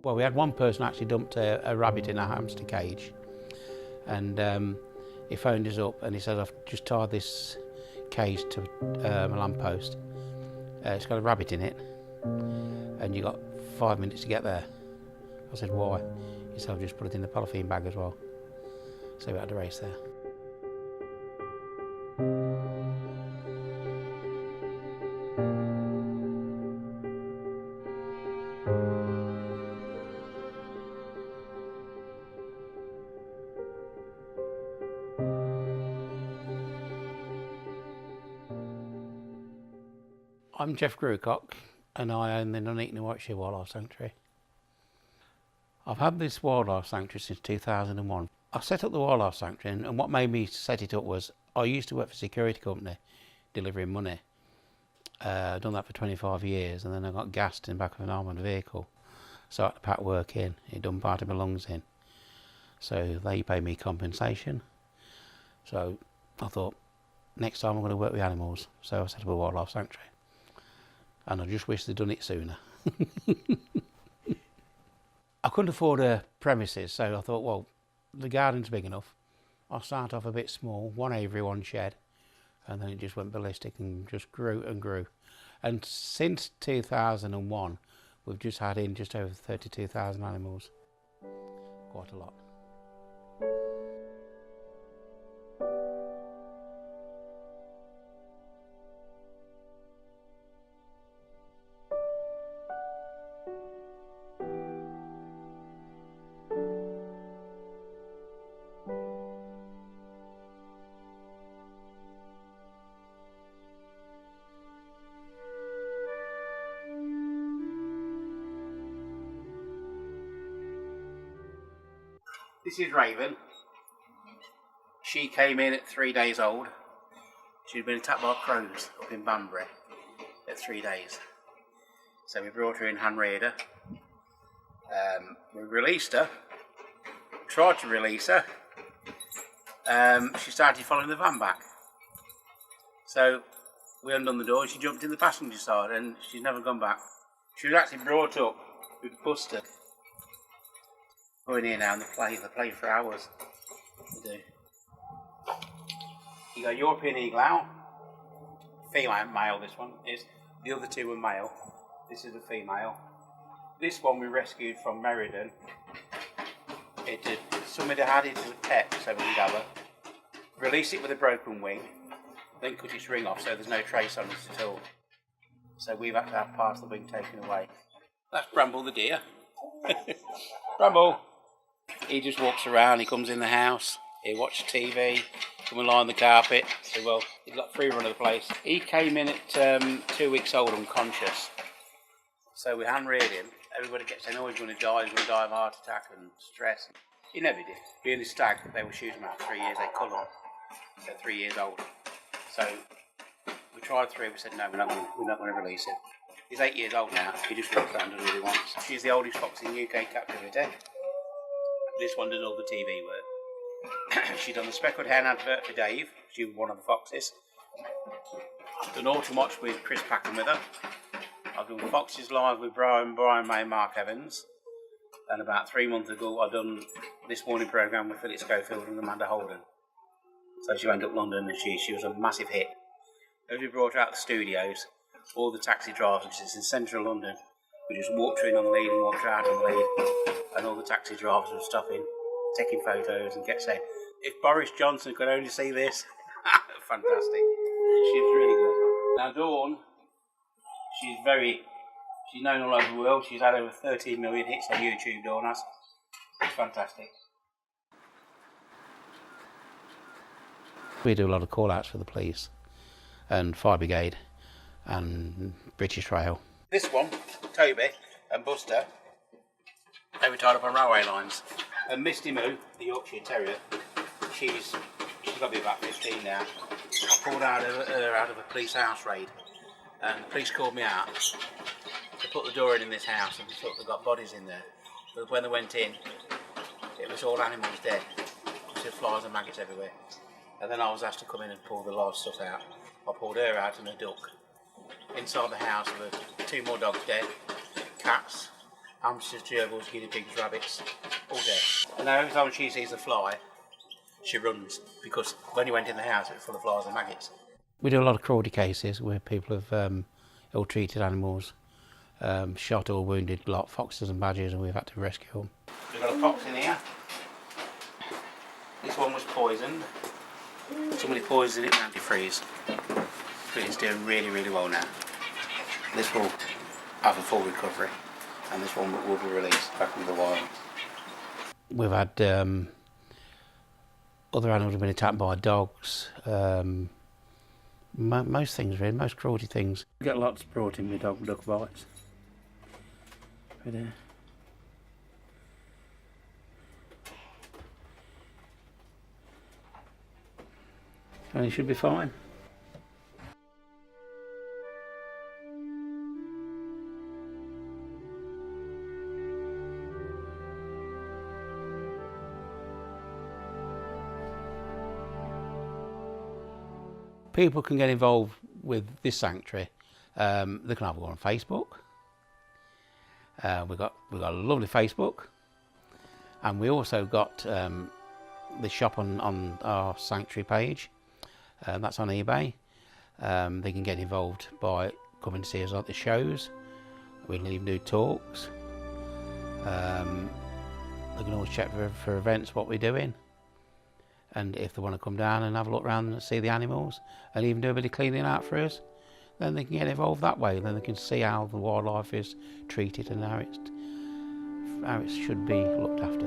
Well, we had one person actually dumped a rabbit in a hamster cage, and he phoned us up and he said, I've just tied this cage to a lamppost. It's got a rabbit in it, and you got 5 minutes to get there. I said, why? He said, I've just put it in the polythene bag as well. So we had to race there. I'm Geoff Grewcock, and I own the Nuneaton and Warwickshire Wildlife Sanctuary. I've had this wildlife sanctuary since 2001. I set up the wildlife sanctuary, and what made me set it up was I used to work for a security company delivering money. I'd done that for 25 years, and then I got gassed in the back of an armoured vehicle. So I had to pack work in. It done part of my lungs in. So they paid me compensation. So I thought, next time I'm going to work with animals. So I set up a wildlife sanctuary. And I just wish they'd done it sooner. I couldn't afford a premises, so I thought, well, the garden's big enough. I'll start off a bit small, one aviary, one shed, and then it just went ballistic and just grew and grew. And since 2001, we've just had in just over 32,000 animals. Quite a lot. This is Raven. She came in at 3 days old. She'd been attacked by crows up in Banbury at 3 days. So we brought her in hand reared her. We released her, tried to release her. She started following the van back. So we undone the door and she jumped in the passenger side and she's never gone back. She was actually brought up with Buster. Going here now and they play for hours. They do. You got European eagle out, female, male this one is. The other two were male. This is a female. This one we rescued from Meriden. Somebody had it as a pet, so we could have her. Release it with a broken wing, then cut its ring off so there's no trace on it at all. So we've had to have part of the wing taken away. That's Bramble the deer. Bramble! He just walks around, he comes in the house, he watches TV, come and lie on the carpet. So, well, he's got free run of the place. He came in at 2 weeks old unconscious. So we hand reared him. Everybody kept saying, oh, he's going to die of a heart attack and stress. He never did. Being a stag, they were shooting him out 3 years, they cull him. So 3 years old. So we tried 3, we said no, we're not going to release him. He's 8 years old now, he just walks around and does what he wants. She's the oldest fox in UK captivity. This one does all the TV work. She's done the speckled hen advert for Dave. She was one of the foxes. I've done Autumn Watch with Chris Packham with her. I've done Foxes Live with Brian May and Mark Evans. And about 3 months ago, I've done This Morning programme with Philip Schofield and Amanda Holden. So she went up London and she was a massive hit. As we brought her out the studios, all the taxi drivers, which is in central London, we just walked her in on the lead and walked her out on the lead. And all the taxi drivers were stopping, taking photos and kept saying, if Boris Johnson could only see this. Fantastic. She's really good. Now Dawn, she's known all over the world. She's had over 13 million hits on YouTube, Dawn has. It's fantastic. We do a lot of call outs for the police and fire brigade and British Rail. This one, Toby and Buster, they were tied up on railway lines. And Misty Moo, the Yorkshire Terrier, she's got to be about 15 now. I pulled her out of a police house raid, and the police called me out to put the door in this house, and they thought they got bodies in there. But when they went in, it was all animals dead. There were flies and maggots everywhere. And then I was asked to come in and pull the live stuff out. I pulled her out and a duck. Inside the house there were 2 more dogs dead, cats, hamsters, gerbils, guinea pigs, rabbits, all dead. And now every time she sees a fly, she runs, because when you went in the house, it was full of flies and maggots. We do a lot of cruelty cases where people have ill-treated animals, shot or wounded foxes and badgers, and we've had to rescue them. We've got a fox in here. This one was poisoned. Somebody poisoned it in antifreeze. But it's doing really, really well now. This will have a full recovery, and this one will be released back into the wild. We've had other animals have been attacked by dogs. Most things, really, most cruelty things. We get lots brought in with duck bites. Right there. And he should be fine. People can get involved with this sanctuary. They can either go on Facebook. We've got a lovely Facebook, and we also got the shop on our sanctuary page. That's on eBay. They can get involved by coming to see us at the shows. We can even do talks. They can always check for events what we're doing. And if they want to come down and have a look around and see the animals and even do a bit of cleaning out for us, then they can get involved that way. Then they can see how the wildlife is treated and how it should be looked after.